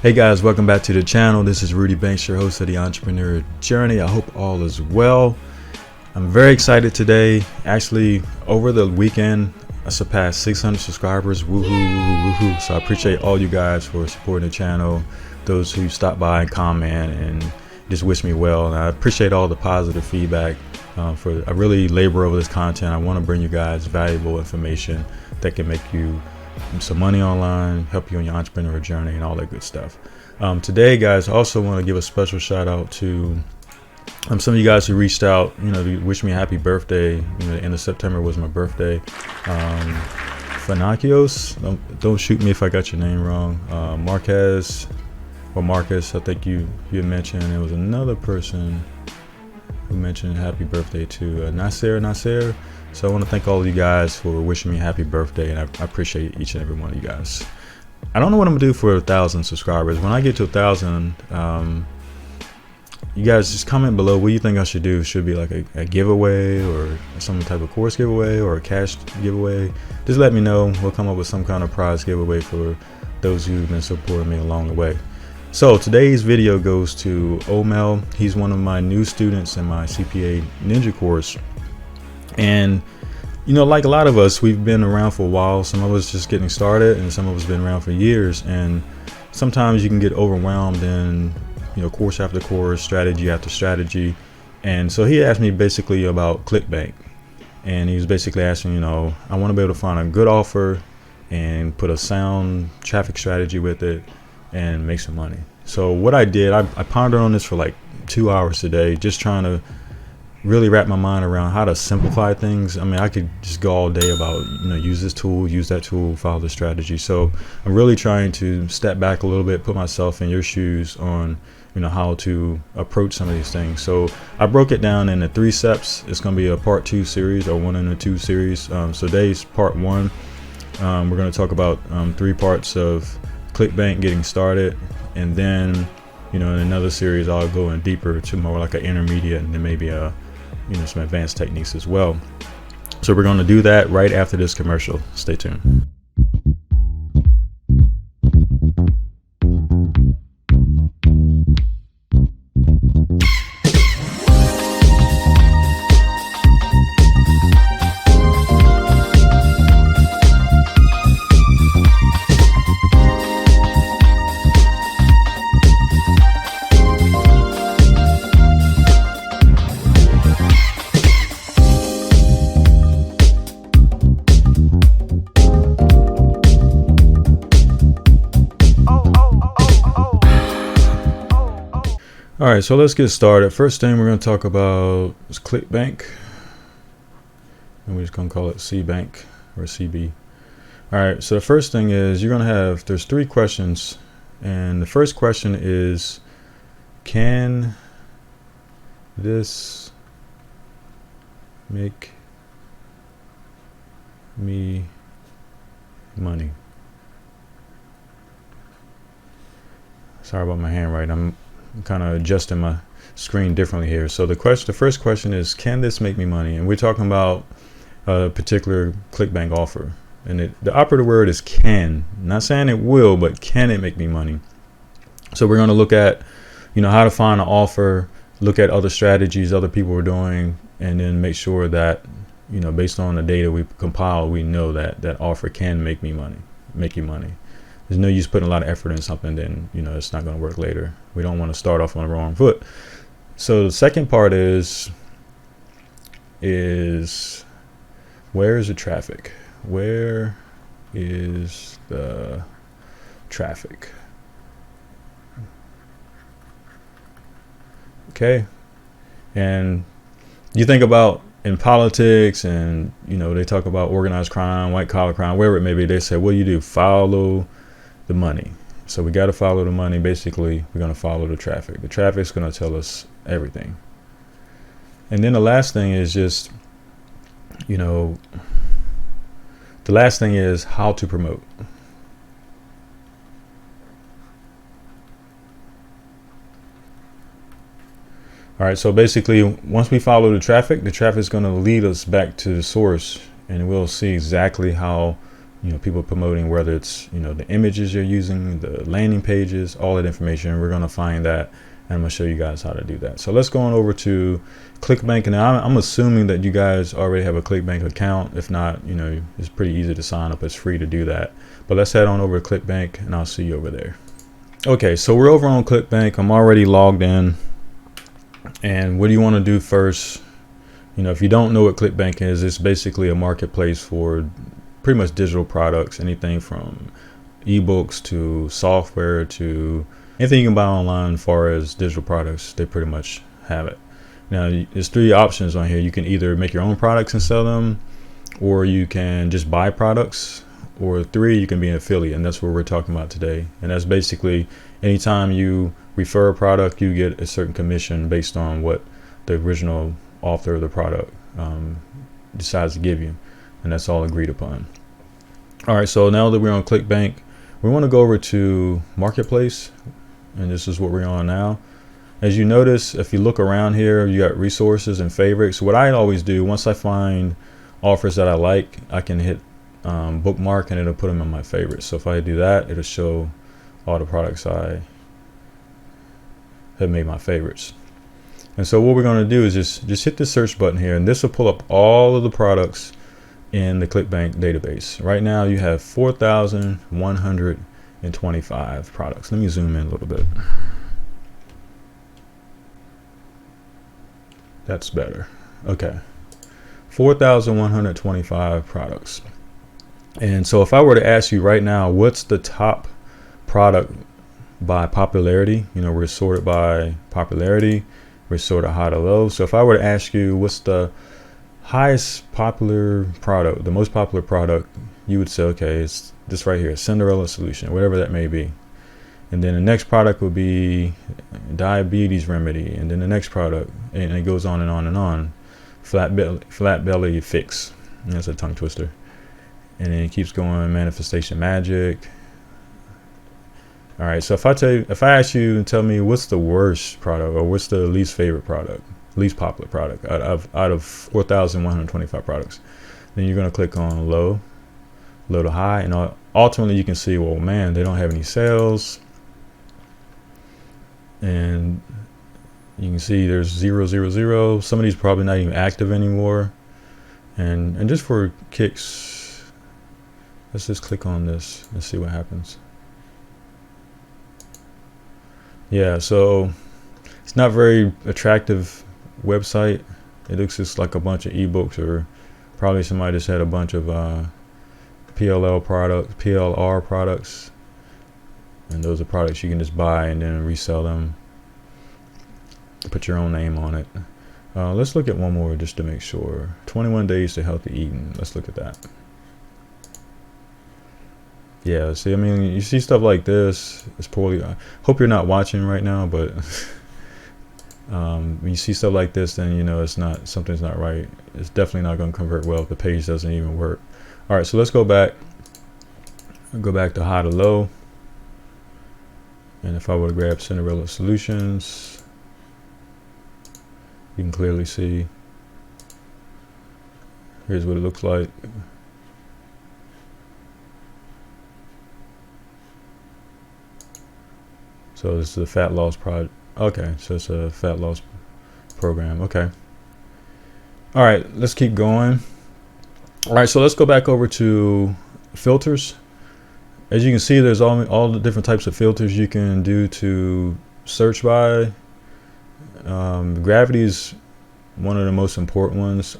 Hey guys, welcome back to the channel. This is Rudy Banks, your host of the Entrepreneur Journey. I hope all is well. I'm very excited today. Actually, over the weekend, I surpassed 600 subscribers. Woohoo, woohoo, woohoo. So I appreciate all you guys for supporting the channel, those who stop by and comment and just wish me well. And I appreciate all the positive feedback. I really labor over this content. I want to bring you guys valuable information that can make you some money online, help you on your entrepreneur journey and all that good stuff. Today, guys, I also want to give a special shout out to some of you guys who reached out, to wish me a happy birthday. The end of September was my birthday. Fanakios, don't shoot me if I got your name wrong. Marquez or Marcus, I think you mentioned. There was another person who mentioned happy birthday to Nasser. So I want to thank all of you guys for wishing me a happy birthday, and I appreciate each and every one of you guys. I don't know what I'm gonna do for 1,000 subscribers. When I get to 1,000, you guys just comment below what you think I should do. Should be like a giveaway or some type of course giveaway or a cash giveaway. Just let me know. We'll come up with some kind of prize giveaway for those who've been supporting me along the way. So today's video goes to Omel. He's one of my new students in my CPA Ninja course. And like a lot of us, we've been around for a while. Some of us just getting started, and some of us been around for years. And sometimes you can get overwhelmed in course after course, strategy after strategy. And so he asked me basically about ClickBank, and he was basically asking, I want to be able to find a good offer and put a sound traffic strategy with it and make some money. So what I did, I pondered on this for like 2 hours today, just trying to really wrap my mind around how to simplify things. I mean, I could just go all day about, use this tool, use that tool, follow the strategy. So I'm really trying to step back a little bit, put myself in your shoes on, how to approach some of these things. So I broke it down into 3 steps. It's going to be a part 2 series, or 1 and a 2 series. So today's part 1. We're going to talk about 3 parts of ClickBank getting started. And then, in another series, I'll go in deeper to more like an intermediate, and then maybe some advanced techniques as well. So we're going to do that right after this commercial. Stay tuned. All right, so let's get started. First thing we're going to talk about is ClickBank, and we're just going to call it CBank or CB. All right, so the first thing is there's 3 questions, and the first question is, can this make me money? Sorry about my handwriting. I'm kind of adjusting my screen differently here. So the first question is, can this make me money? And we're talking about a particular ClickBank offer, and the operative word is can. Not saying it will, but can it make me money? So we're going to look at how to find an offer, look at other strategies other people are doing, and then make sure that based on the data we compile, we know that that offer can make you money. There's no use putting a lot of effort in something, then it's not going to work later. We don't want to start off on the wrong foot. So the second part is where is the traffic? Where is the traffic? Okay. And you think about in politics, and they talk about organized crime, white collar crime, wherever it may be, they say, what do you do? Follow the money. So we got to follow the money. Basically, we're going to follow the traffic. The traffic's going to tell us everything. And then the last thing is just, the last thing is how to promote. All right, so basically, once we follow the traffic is going to lead us back to the source, and we'll see exactly how people promoting, whether it's, the images you're using, the landing pages, all that information. We're going to find that, and I'm going to show you guys how to do that. So let's go on over to ClickBank. And I'm assuming that you guys already have a ClickBank account. If not, it's pretty easy to sign up. It's free to do that. But let's head on over to ClickBank, and I'll see you over there. Okay, so we're over on ClickBank. I'm already logged in. And what do you want to do first? If you don't know what ClickBank is, it's basically a marketplace for pretty much digital products, anything from ebooks to software to anything you can buy online as far as digital products. They pretty much have it. Now, there's 3 options on here. You can either make your own products and sell them, or you can just buy products, or 3, you can be an affiliate, and that's what we're talking about today. And that's basically anytime you refer a product, you get a certain commission based on what the original author of the product decides to give you, and that's all agreed upon. All right, so now that we're on ClickBank, we want to go over to Marketplace, and this is what we're on now. As you notice, if you look around here, you got resources and favorites. What I always do, once I find offers that I like, I can hit bookmark, and it'll put them in my favorites. So if I do that, it'll show all the products I have made my favorites. And so what we're going to do is just hit the search button here, and this will pull up all of the products in the ClickBank database. Right now you have 4,125 products. Let me zoom in a little bit. That's better. Okay, 4,125 products. And so if I were to ask you right now, what's the top product by popularity? We're sorted by popularity. We're sorted high to low. So if I were to ask you what's the highest popular product, the most popular product, you would say, okay, it's this right here, Cinderella solution, whatever that may be. And then the next product would be diabetes remedy, and then the next product, and it goes on and on and on. Flat belly fix. And that's a tongue twister. And then it keeps going. Manifestation magic. All right, so if I ask you and tell me what's the worst product, or what's the least favorite product, least popular product out of 4,125 products, then you're going to click on low to high, and ultimately you can see, well, man, they don't have any sales, and you can see there's 000. Some of these probably not even active anymore. And just for kicks, let's just click on this and see what happens. Yeah, so it's not very attractive website. It looks just like a bunch of ebooks, or probably somebody just had a bunch of PLR products, and those are products you can just buy and then resell them, put your own name on it. Let's look at one more just to make sure. 21 days to healthy eating. Let's look at that. Yeah, see, I mean, you see stuff like this. It's poorly. I hope you're not watching right now, but when you see stuff like this, then something's not right. It's definitely not going to convert well if the page doesn't even work. All right, so let's go back. I'll go back to high to low, and if I were to grab Cinderella Solutions, you can clearly see. Here's what it looks like. So this is a fat loss project. Okay, so it's a fat loss program. Okay. All right, let's keep going. All right, so let's go back over to filters. As you can see, there's all the different types of filters you can do to search by. Gravity is one of the most important ones.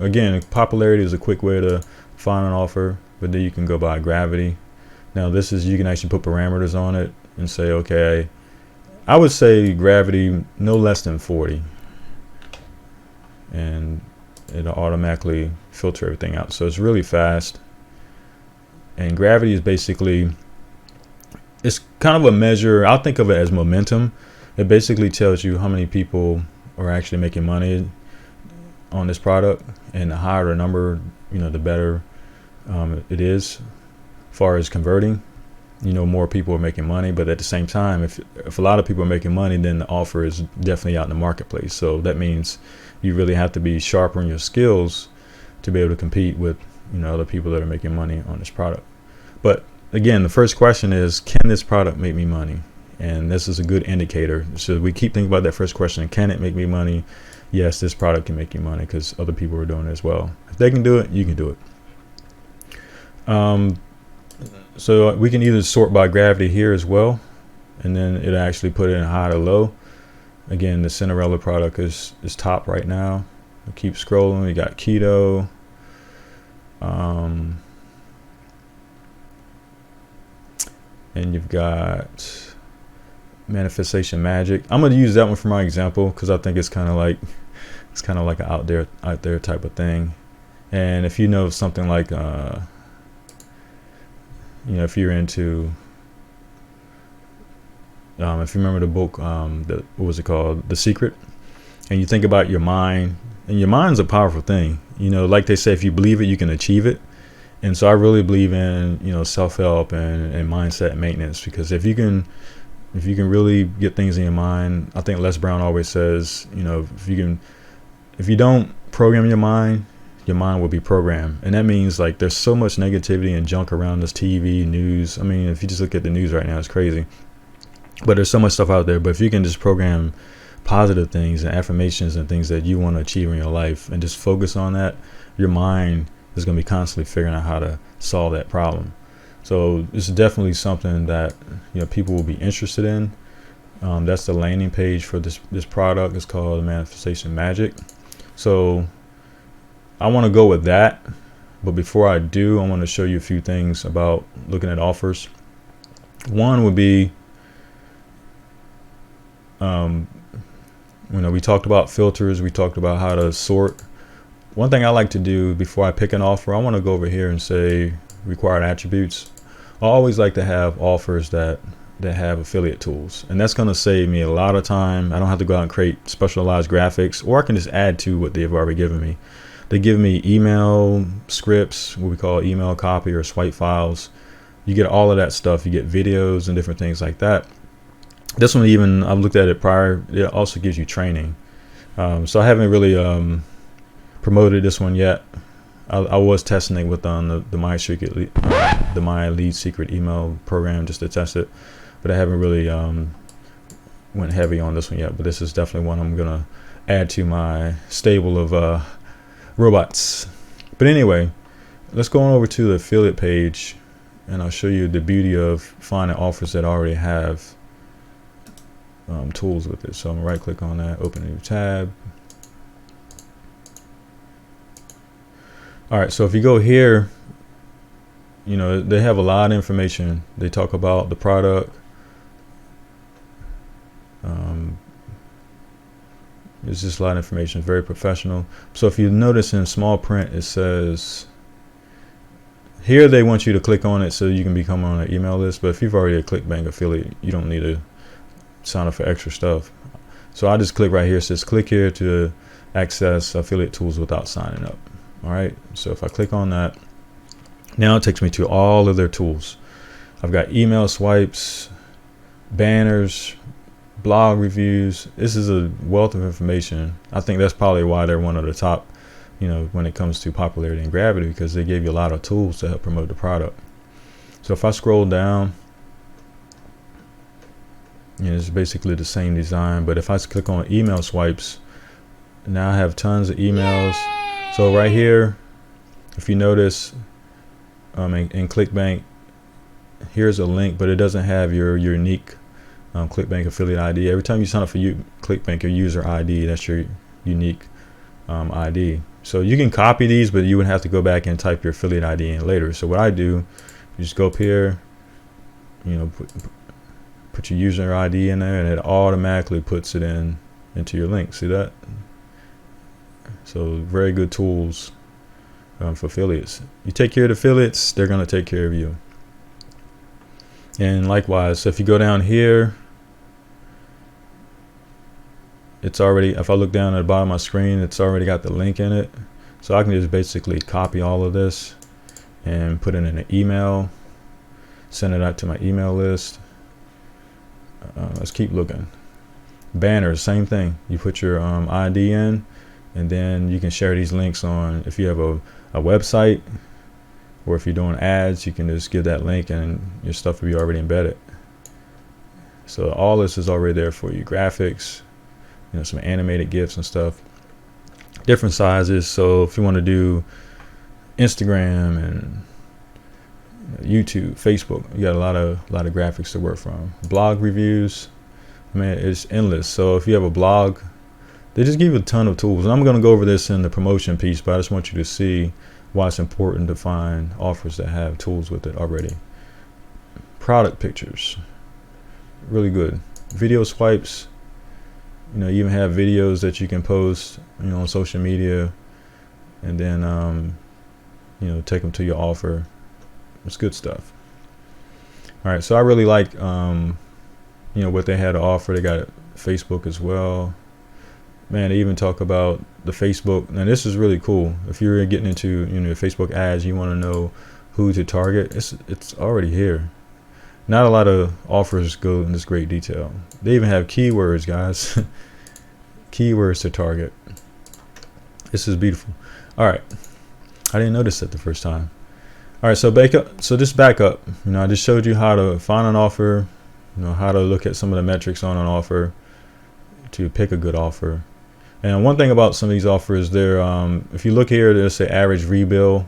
Again, popularity is a quick way to find an offer, but then you can go by gravity. Now this is, you can actually put parameters on it and say, okay, I would say gravity no less than 40, and it'll automatically filter everything out. So it's really fast. And gravity is basically, it's kind of a measure. I'll think of it as momentum. It basically tells you how many people are actually making money on this product, and the higher the number, the better it is as far as converting. More people are making money, but at the same time, if a lot of people are making money, then the offer is definitely out in the marketplace. So that means you really have to be sharper in your skills to be able to compete with other people that are making money on this product. But again, the first question is, can this product make me money? And this is a good indicator. So we keep thinking about that first question: can it make me money? Yes, this product can make you money because other people are doing it as well. If they can do it, you can do it. So we can either sort by gravity here as well, and then it actually put it in high to low. Again, the Cinderella product is top right now. We'll keep scrolling. We got keto. And you've got manifestation magic. I'm going to use that one for my example because I think it's kind of like an out there type of thing. And if you know something like if you're into if you remember the book, what was it called, The Secret, and you think about your mind, and your mind's a powerful thing. Like they say, if you believe it, you can achieve it. And so I really believe in self-help and mindset maintenance, because if you can really get things in your mind, I think Les Brown always says, if you don't program your mind will be programmed. And that means, like, there's so much negativity and junk around us, TV, news. I mean, if you just look at the news right now, it's crazy. But there's so much stuff out there. But if you can just program positive things and affirmations and things that you want to achieve in your life and just focus on that, your mind is going to be constantly figuring out how to solve that problem. So this is definitely something that people will be interested in. That's the landing page for this product. It's called Manifestation Magic. So I want to go with that, but before I do, I want to show you a few things about looking at offers. One would be, we talked about filters, we talked about how to sort. One thing I like to do before I pick an offer, I want to go over here and say required attributes. I always like to have offers that have affiliate tools, and that's going to save me a lot of time. I don't have to go out and create specialized graphics, or I can just add to what they've already given me. They give me email scripts, what we call email copy or swipe files. You get all of that stuff. You get videos and different things like that. This one, even I've looked at it prior, it also gives you training. So I haven't really promoted this one yet. I was testing it with the My Lead Secret email program just to test it, but I haven't really went heavy on this one yet. But this is definitely one I'm gonna add to my stable of robots. But anyway, let's go on over to the affiliate page, and I'll show you the beauty of finding offers that already have tools with it. So I'm gonna right click on that, open a new tab. All right, so if you go here, they have a lot of information. They talk about the product. It's just a lot of information, very professional. So if you notice in small print, it says here they want you to click on it so you can become on an email list. But if you've already a ClickBank affiliate, you don't need to sign up for extra stuff. So I just click right here. It says click here to access affiliate tools without signing up. All right, so if I click on that, now it takes me to all of their tools. I've got email swipes, banners, blog reviews. This is a wealth of information. I think that's probably why they're one of the top, when it comes to popularity and gravity, because they gave you a lot of tools to help promote the product. So if I scroll down, it's basically the same design, but if I click on email swipes, now I have tons of emails. So right here, if you notice, in ClickBank, here's a link, but it doesn't have your unique ClickBank affiliate ID. Every time you sign up for ClickBank, your user ID, that's your unique ID. So you can copy these, but you would have to go back and type your affiliate ID in later. So what I do, you just go up here, put your user ID in there, and it automatically puts it into your link. See that? So very good tools for affiliates. You take care of the affiliates, they're going to take care of you. And likewise, so if you go down here, it's already, if I look down at the bottom of my screen, it's already got the link in it. So I can just basically copy all of this and put it in an email, send it out to my email list. Let's keep looking. Banners, same thing. You put your ID in, and then you can share these links on, if you have a website, or if you're doing ads, you can just give that link and your stuff will be already embedded. So all this is already there for you. Graphics, some animated GIFs and stuff, different sizes. So if you want to do Instagram and YouTube, Facebook, you got a lot of graphics to work from. Blog reviews, man, it's endless. So if you have a blog, they just give you a ton of tools, and I'm going to go over this in the promotion piece, but I just want you to see why it's important to find offers that have tools with it already. Product pictures, really good. Video swipes, you even have videos that you can post, on social media, and then take them to your offer. It's good stuff. All right, so I really like what they had to offer. They got Facebook as well. Man, they even talk about the Facebook. Now this is really cool. If you're getting into Facebook ads, you want to know who to target. It's already here. Not a lot of offers go in this great detail. They even have keywords, guys. Keywords to target. This is beautiful. All right, I didn't notice that the first time. All right, so just back up. I just showed you how to find an offer, how to look at some of the metrics on an offer to pick a good offer. And one thing about some of these offers, they're if you look here, there's an average rebill,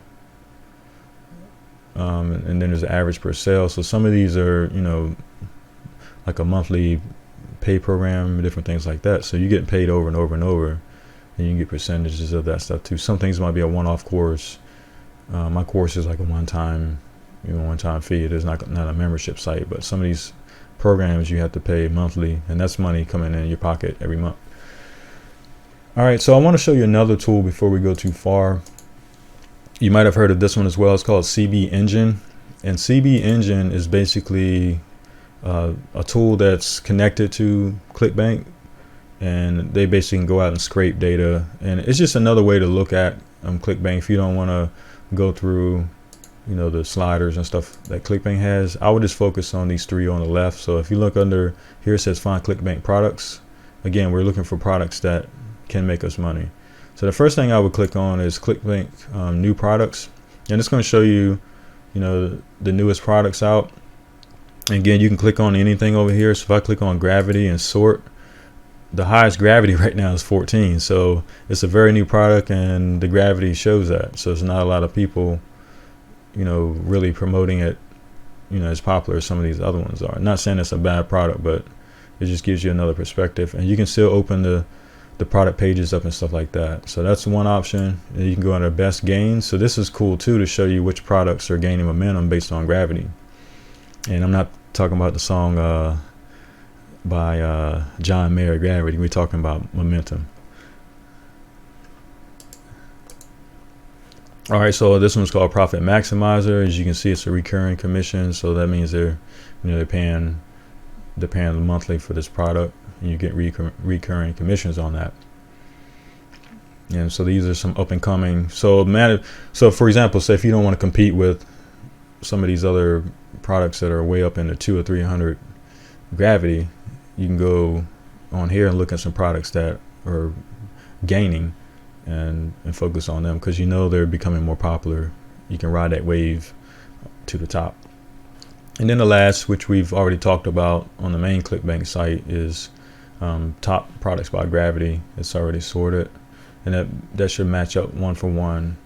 and then there's an average per sale. So some of these are like a monthly pay program, different things like that. So you get paid over and over and over, and you can get percentages of that stuff too. Some things might be a one-off course. My course is like a one-time fee. It is not a membership site, but some of these programs you have to pay monthly, and that's money coming in your pocket every month. All right, so I want to show you another tool before we go too far. You might have heard of this one as well. It's called CB Engine, and CB Engine is basically a tool that's connected to ClickBank, and they basically can go out and scrape data, and it's just another way to look at ClickBank. If you don't want to go through the sliders and stuff that ClickBank has, I would just focus on these three on the left. So if you look under here, it says find ClickBank products. Again, we're looking for products that can make us money. So the first thing I would click on is ClickBank new products, and it's going to show you the newest products out. And again, you can click on anything over here. So if I click on gravity and sort, the highest gravity right now is 14. So it's a very new product, and the gravity shows that. So there's not a lot of people really promoting it as popular as some of these other ones are. Not saying it's a bad product, but it just gives you another perspective, and you can still open the product pages up and stuff like that. So that's one option. And you can go under best gains. So this is cool too, to show you which products are gaining momentum based on gravity. And I'm not talking about the song by John Mayer, Gravity. We're talking about momentum. All right, so this one's called Profit Maximizer. As you can see, it's a recurring commission, so that means they're paying monthly for this product, and you get recurring commissions on that. And so these are some up and coming. So for example, say if you don't want to compete with some of these other products that are way up in the 200 or 300 gravity, you can go on here and look at some products that are gaining and focus on them, because they're becoming more popular. You can ride that wave to the top. And then the last, which we've already talked about on the main ClickBank site, is top products by gravity. It's already sorted, and that should match up one for one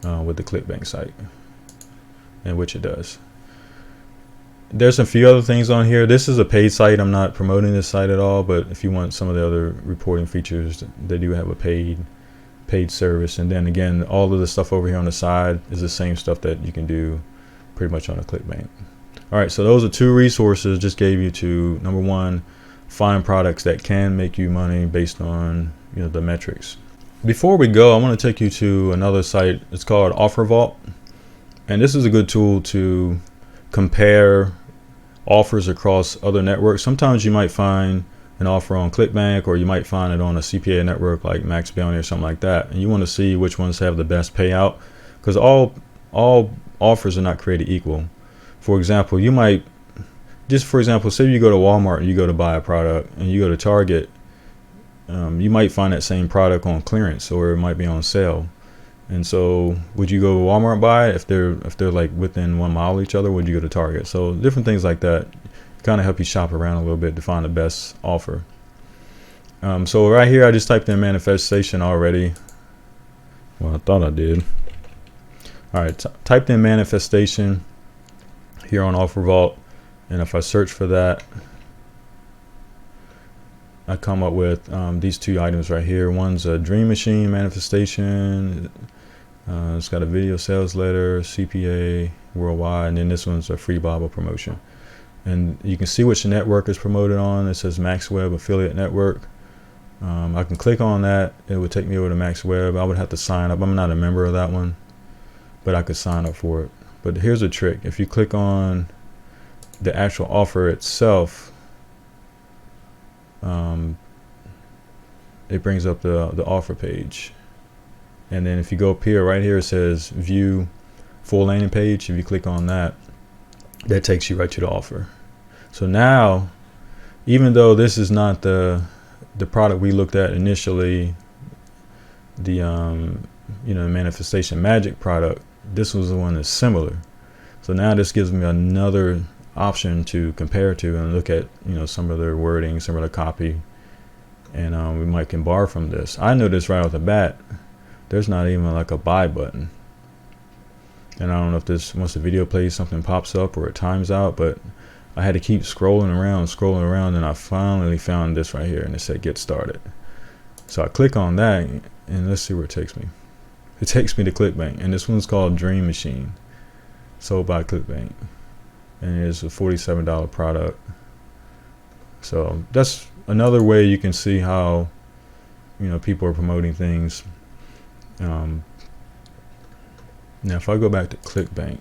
with the ClickBank site, and which it does. There's a few other things on here. This is a paid site. I'm not promoting this site at all, but if you want some of the other reporting features, they do have a paid service. And then again, all of the stuff over here on the side is the same stuff that you can do pretty much on a ClickBank. All right, so those are two resources just gave you to, number one, find products that can make you money based on the metrics. Before we go, I want to take you to another site. It's called Offer Vault, and this is a good tool to compare offers across other networks. Sometimes you might find an offer on ClickBank, or you might find it on a CPA network like Max Bounty or something like that, and you want to see which ones have the best payout, because all offers are not created equal. For example, you might say you go to Walmart and you go to buy a product, and you go to Target, you might find that same product on clearance, or it might be on sale, And so would you go to Walmart and buy it if they're like within 1 mile of each other? Would you go to Target? So different things like that kind of help you shop around a little bit to find the best offer. So right here, I just typed in manifestation already. Well, I thought I did. All right, typed in manifestation here on Offer Vault, and if I search for that, I come up with these 2 items right here. One's a dream machine manifestation. It's got a video sales letter, CPA worldwide, and then this one's a free Bible promotion. And you can see which network is promoted on. It says Max Web Affiliate Network. I can click on that. It would take me over to Max Web. I would have to sign up. I'm not a member of that one, but I could sign up for it. But here's a trick. If you click on the actual offer itself, it brings up the offer page. And then if you go up here, right here, it says view full landing page. If you click on that, that takes you right to the offer. So now, even though this is not the product we looked at initially, the manifestation magic product, this was the one that's similar. So now this gives me another option to compare to and look at, some of their wording, some of the copy, and we might can borrow from this. I noticed right off the bat, there's not even like a buy button. And I don't know if this, once the video plays, something pops up or it times out, but I had to keep scrolling around, and I finally found this right here, and it said get started. So I click on that, and let's see where it takes me. It takes me to ClickBank, and this one's called Dream Machine, sold by ClickBank, and it's a $47 product. So that's another way you can see how people are promoting things. Now if I go back to ClickBank,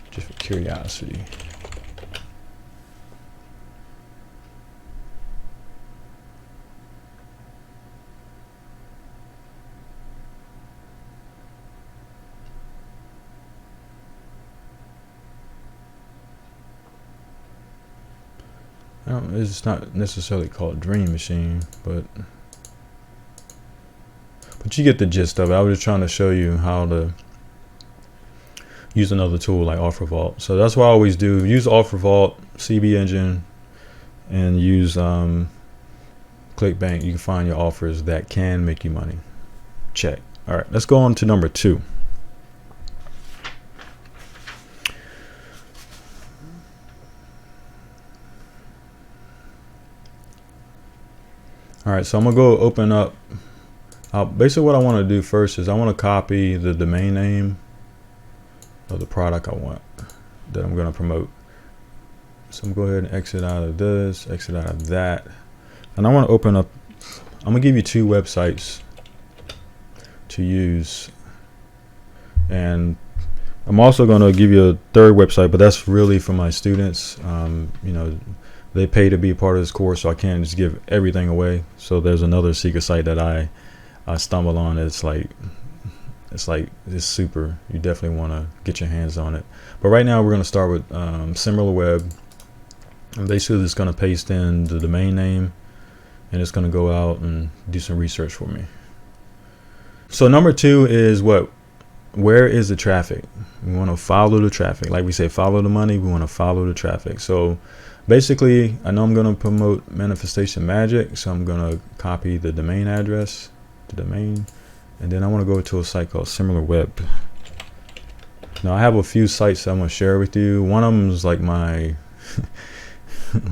just for curiosity, it's not necessarily called Dream Machine, but you get the gist of it. I was just trying to show you how to use another tool like Offer Vault. So that's what I always do. Use Offer Vault, CB Engine, and use ClickBank. You can find your offers that can make you money. Check. All right, let's go on to number 2. All right, so I'm gonna go open up. Basically what I want to do first is I want to copy the domain name of the product I want that I'm going to promote. So I'm going to go ahead and exit out of this, exit out of that, and I want to open up. I'm going to give you 2 websites to use, and I'm also going to give you a 3rd website, but that's really for my students. They pay to be a part of this course, so I can't just give everything away. So there's another secret site that I stumble on. It's super. You definitely want to get your hands on it. But right now we're going to start with SimilarWeb. And basically it's going to paste in the domain name, and it's going to go out and do some research for me. So number 2 is where is the traffic? We want to follow the traffic. Like we say, follow the money. We want to follow the traffic. So basically, I know I'm going to promote Manifestation Magic, so I'm going to copy the domain address, and then I want to go to a site called SimilarWeb. Now I have a few sites I'm going to share with you. One of them is like my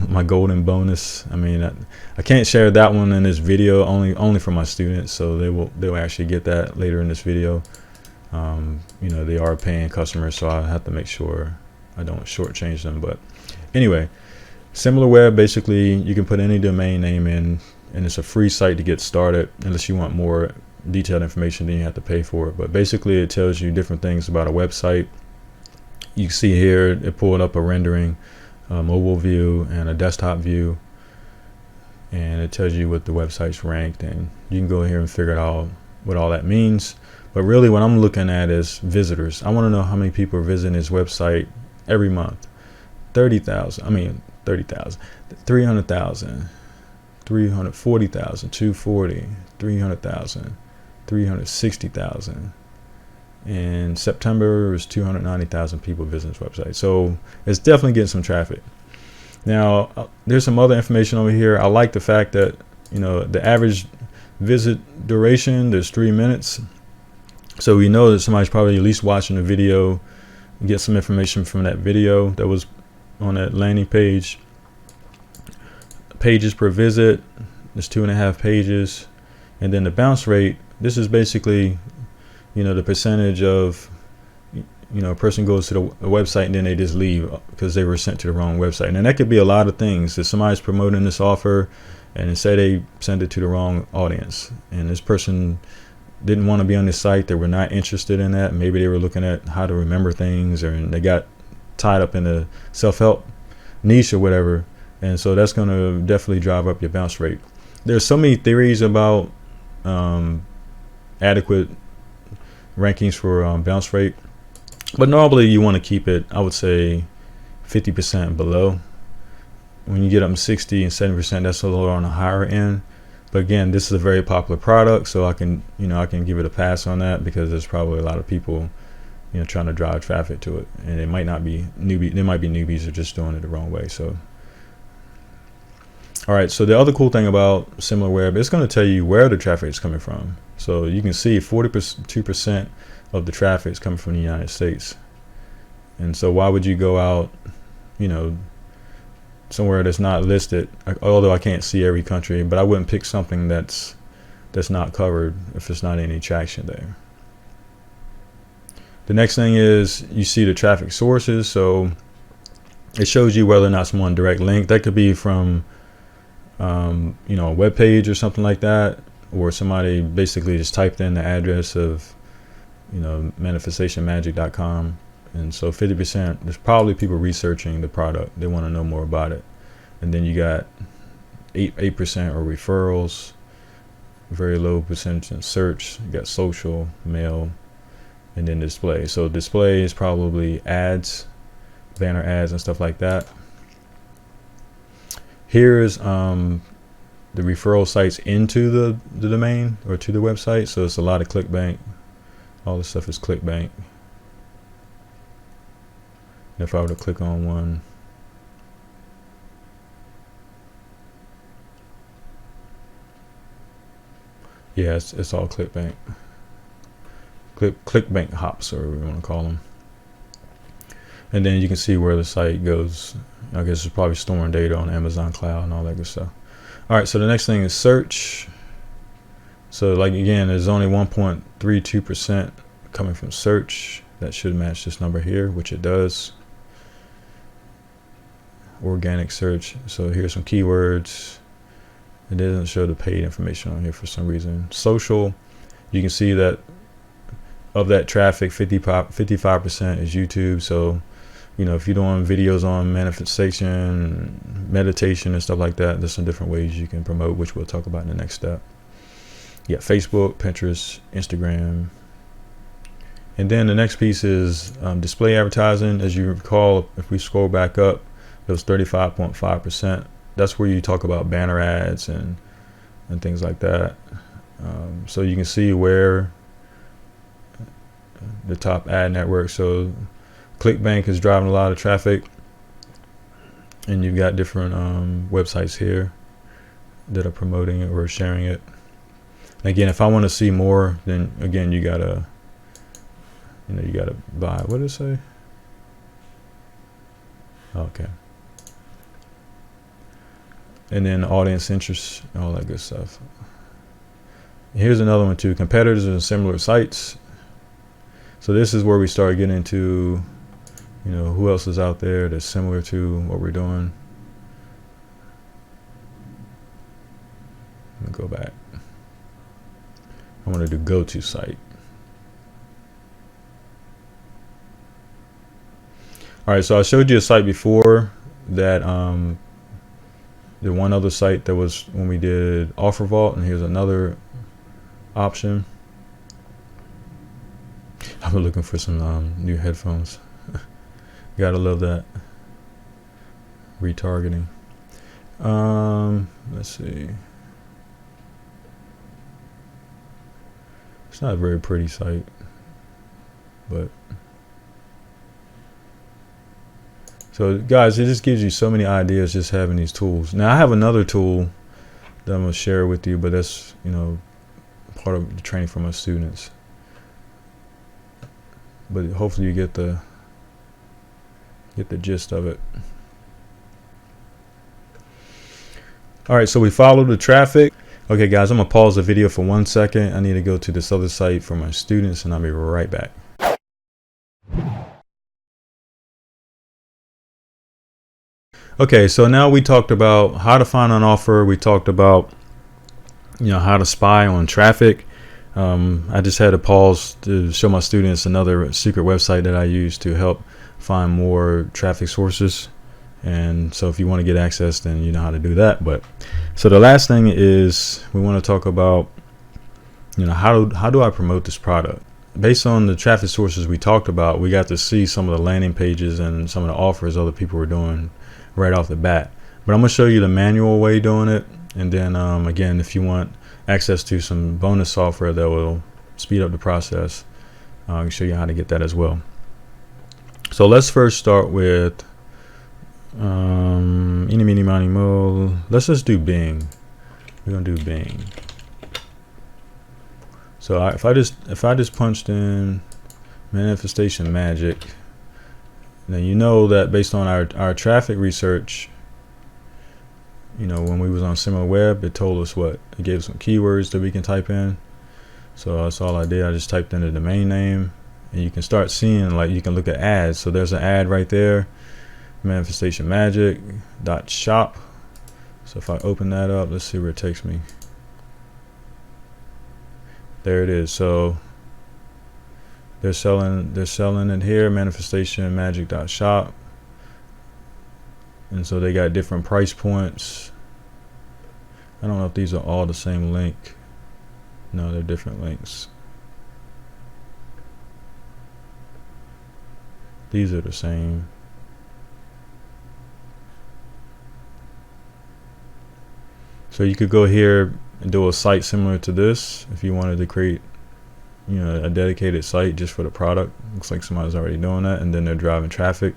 my golden bonus. I mean, I can't share that one in this video, only for my students, so they'll actually get that later in this video. They are paying customers, so I have to make sure I don't shortchange them. But anyway, SimilarWeb, basically you can put any domain name in, and it's a free site to get started. Unless you want more detailed information, then you have to pay for it. But basically it tells you different things about a website. You can see here it pulled up a rendering, a mobile view and a desktop view, and it tells you what the website's ranked, and you can go here and figure out what all that means. But really what I'm looking at is visitors. I want to know how many people are visiting this website every month. 30,000, 300,000, 340,000, 240, 300,000, 360,000. In September, it was 290,000 people visiting this website. So it's definitely getting some traffic. Now, there's some other information over here. I like the fact that, the average visit duration, there's 3 minutes. So we know that somebody's probably at least watching the video, get some information from that video that was on that landing page. Pages per visit, there's 2.5 pages. And then the bounce rate, this is basically, the percentage of, a person goes to the website and then they just leave because they were sent to the wrong website. And that could be a lot of things. If somebody's promoting this offer and say they send it to the wrong audience, and this person didn't want to be on this site, they were not interested in that. Maybe they were looking at how to remember things, or they got tied up in the self-help niche or whatever. And so that's going to definitely drive up your bounce rate. There's so many theories about adequate rankings for bounce rate, but normally you want to keep it, I would say, 50% below. When you get up to 60 and 70%, that's a little on the higher end. But again, this is a very popular product, so I can give it a pass on that, because there's probably a lot of people trying to drive traffic to it, and it might not be newbie. There might be newbies who are just doing it the wrong way. So all right, so the other cool thing about SimilarWeb, it's going to tell you where the traffic is coming from. So you can see 42% of the traffic is coming from the United States. And so why would you go out, somewhere that's not listed? Although I can't see every country, but I wouldn't pick something that's not covered if there's not any traction there. The next thing is you see the traffic sources. So it shows you whether or not someone direct link. That could be from a web page or something like that, or somebody basically just typed in the address of manifestationmagic.com. And so 50%, there's probably people researching the product. They want to know more about it. And then you got 8% or referrals, very low percentage in search. You got social, mail, and then display. So display is probably ads, banner ads and stuff like that. Here's the referral sites into the domain or to the website. So it's a lot of ClickBank. All this stuff is ClickBank. And if I were to click on one, yeah, it's all ClickBank. ClickBank hops, or whatever you want to call them. And then you can see where the site goes. I guess it's probably storing data on Amazon Cloud and all that good stuff. All right, so the next thing is search. So like, again, there's only 1.32% coming from search. That should match this number here, which it does. Organic search. So here's some keywords. It doesn't show the paid information on here for some reason. Social, you can see that of that traffic, 55% is YouTube. So if you're doing videos on manifestation, meditation and stuff like that, there's some different ways you can promote, which we'll talk about in the next step. Yeah, Facebook, Pinterest, Instagram. And then the next piece is display advertising. As you recall, if we scroll back up, it was 35.5%. That's where you talk about banner ads and things like that. So you can see where the top ad network. So ClickBank is driving a lot of traffic, and you've got different websites here that are promoting it or sharing it. Again, if I want to see more, then again you gotta buy. What did it say? Okay. And then audience interest, all that good stuff. Here's another one too: competitors and similar sites. So this is where we start getting into, who else is out there that's similar to what we're doing. Let me go back. I want to do go-to site. All right, so I showed you a site before that, the one other site that was when we did Offer Vault, and here's another option. I've been looking for some new headphones. Gotta love that. Retargeting. Let's see. It's not a very pretty site, but so guys, it just gives you so many ideas just having these tools. Now I have another tool that I'm gonna share with you, but that's, you know, part of the training for my students. But hopefully you get the gist of it. All right, so we followed the traffic. Okay guys, I'm gonna pause the video for 1 second. I need to go to this other site for my students, and I'll be right back. Okay, so now we talked about how to find an offer. We talked about, you know, how to spy on traffic. I just had to pause to show my students another secret website that I use to help find more traffic sources. And so if you want to get access, then you know how to do that. But so the last thing is we want to talk about, you know, how do I promote this product? Based on the traffic sources we talked about, we got to see some of the landing pages and some of the offers other people were doing right off the bat. But I'm going to show you the manual way doing it. And then again, if you want access to some bonus software that will speed up the process, I'll show you how to get that as well. So let's first start with eeny, meeny, miny, mo. Let's just do Bing. We're gonna do Bing. So if I just punched in manifestation magic, then you know that based on our traffic research, you know, when we was on SimilarWeb, it told us what? It gave us some keywords that we can type in. So that's all I did. I just typed in the domain name, and you can start seeing, like, you can look at ads. So there's an ad right there, manifestation magic .shop. So if I open that up, let's see where it takes me. There it is. So they're selling it here, manifestation magic .shop. And so they got different price points. I don't know if these are all the same link. No, they're different links. These are the same. So you could go here and do a site similar to this if you wanted to create, you know, a dedicated site just for the product. Looks like somebody's already doing that, and then they're driving traffic.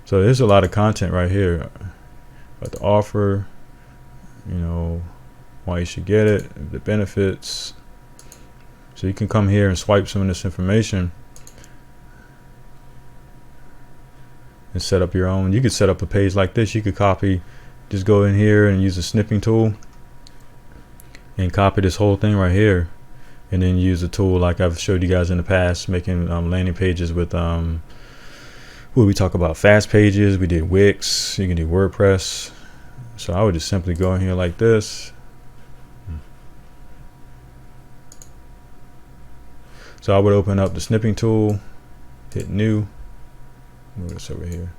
So there's a lot of content right here about the offer, you know, why you should get it, the benefits. So you can come here and swipe some of this information and set up your own. You could set up a page like this. You could copy, just go in here and use the snipping tool and copy this whole thing right here, and then use a tool like I've showed you guys in the past, making landing pages with we talk about fast pages. We did Wix. You can do WordPress. So I would just simply go in here like this. So I would open up the snipping tool, hit new. Move this over here.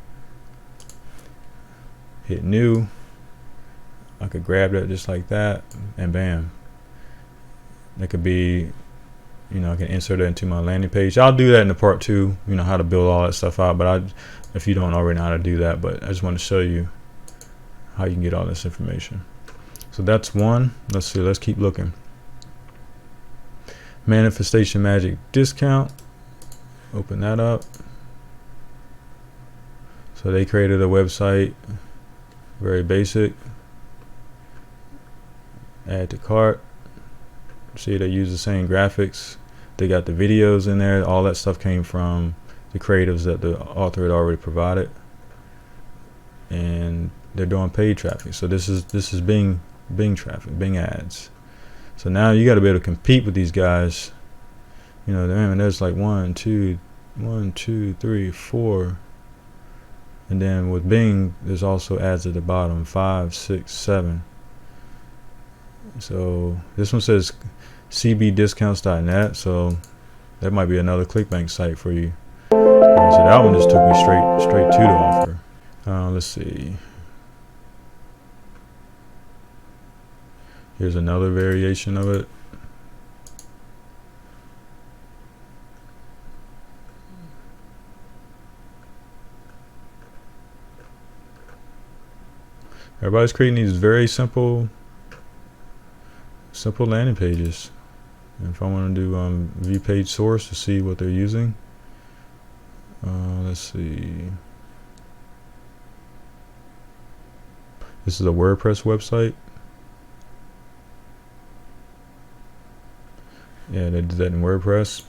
Hit new. I could grab that just like that, and bam. That could be, you know, I can insert it into my landing page. I'll do that in the part 2, you know, how to build all that stuff out. But if you don't already know how to do that, but I just want to show you how you can get all this information. So that's one. Let's see, let's keep looking. Manifestation magic discount. Open that up. So they created a website, very basic. Add to cart. See, they use the same graphics. They got the videos in there. All that stuff came from the creatives that the author had already provided, and they're doing paid traffic. So this is Bing traffic, Bing ads. So now you got to be able to compete with these guys. You know, there's like 1, 2, 3, 4, and then with Bing, there's also ads at the bottom, 5, 6, 7. So this one says cbdiscounts.net, so that might be another ClickBank site for you. So that one just took me straight to the offer. Let's see. Here's another variation of it. Everybody's creating these very simple landing pages. And if I want to do view page source to see what they're using, let's see. This is a WordPress website. Yeah, they did that in WordPress.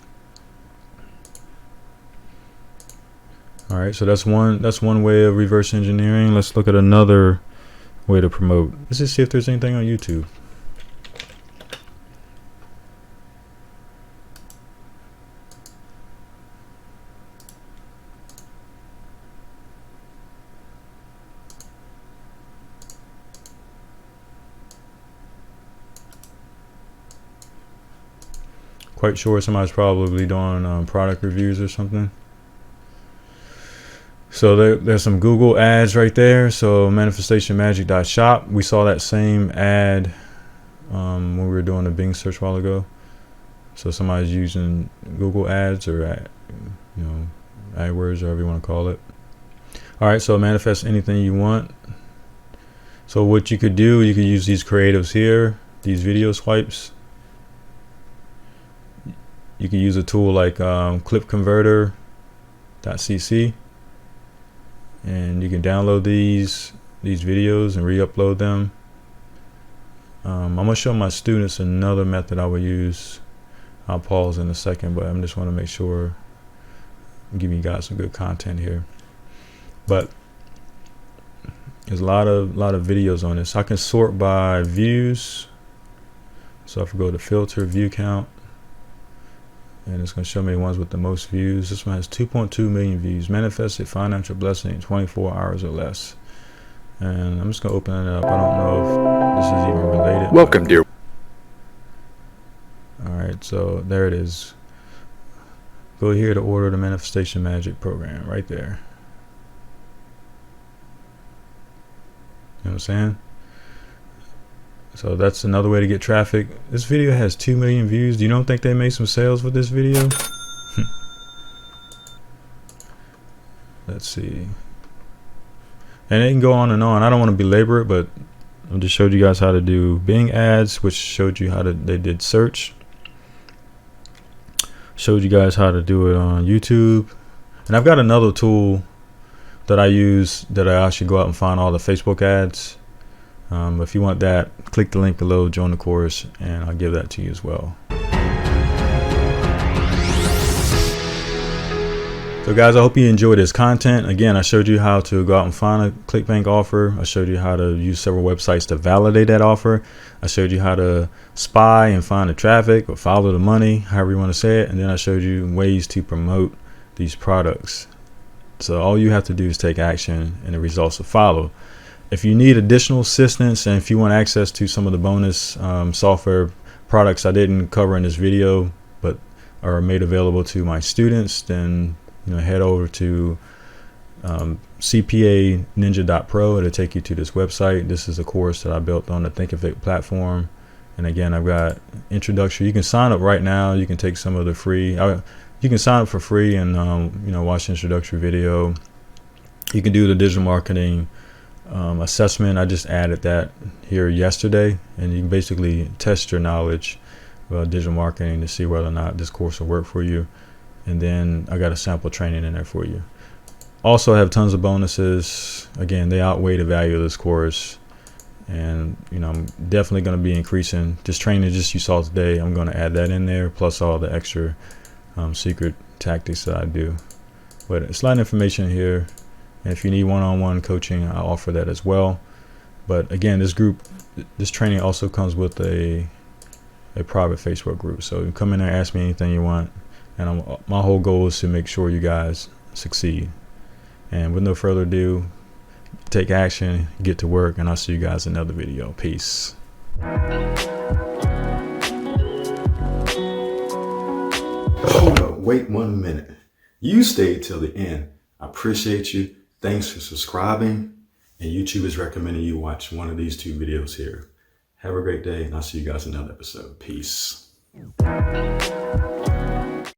All right, so that's one way of reverse engineering. Let's look at another way to promote. Let's just see if there's anything on YouTube. Quite sure somebody's probably doing product reviews or something. So there's some Google ads right there. So manifestationmagic.shop. We saw that same ad when we were doing the Bing search a while ago. So somebody's using Google ads or AdWords, or however you want to call it. All right, so manifest anything you want. So what you could do, you could use these creatives here, these video swipes. You can use a tool like clipconverter.cc, and you can download these videos and re-upload them. I'm gonna show my students another method I would use. I'll pause in a second, but I just want to make sure I'm giving you guys some good content here. But there's a lot of videos on this. I can sort by views. So if I go to filter view count, and it's going to show me the ones with the most views. This one has 2.2 million views. Manifested financial blessing in 24 hours or less. And I'm just going to open it up. I don't know if this is even related. Welcome, dear. All right, so there it is. Go here to order the Manifestation Magic program right there. You know what I'm saying? So that's another way to get traffic. This video has 2 million views. Do you don't think they made some sales with this video? Let's see. And it can go on and on. I don't want to belabor it, but I just showed you guys how to do Bing ads, which showed you how they did search. Showed you guys how to do it on YouTube. And I've got another tool that I use that I actually go out and find all the Facebook ads. If you want that, click the link below, join the course, and I'll give that to you as well. So guys, I hope you enjoyed this content. Again, I showed you how to go out and find a ClickBank offer. I showed you how to use several websites to validate that offer. I showed you how to spy and find the traffic or follow the money, however you want to say it. And then I showed you ways to promote these products. So all you have to do is take action and the results will follow. If you need additional assistance and if you want access to some of the bonus software products I didn't cover in this video but are made available to my students, then head over to cpaninja.pro. It'll take you to this website. This is a course that I built on the Think of It platform. And again, I've got introductory. You can sign up right now. You can take some of the free. You can sign up for free and watch the introductory video. You can do the digital marketing assessment. I just added that here yesterday, and you can basically test your knowledge about digital marketing to see whether or not this course will work for you. And then I got a sample training in there for you. Also, I have tons of bonuses. Again, they outweigh the value of this course, and I'm definitely going to be increasing this training just you saw today. I'm going to add that in there, plus all the extra secret tactics that I do. But it's a lot of information here. And if you need one-on-one coaching, I offer that as well. But again, this training also comes with a private Facebook group. So you come in there, ask me anything you want. And my whole goal is to make sure you guys succeed. And with no further ado, take action, get to work, and I'll see you guys in another video. Peace. Hold up, wait 1 minute. You stayed till the end. I appreciate you. Thanks for subscribing, and YouTube is recommending you watch one of these 2 videos here. Have a great day, and I'll see you guys in another episode. Peace.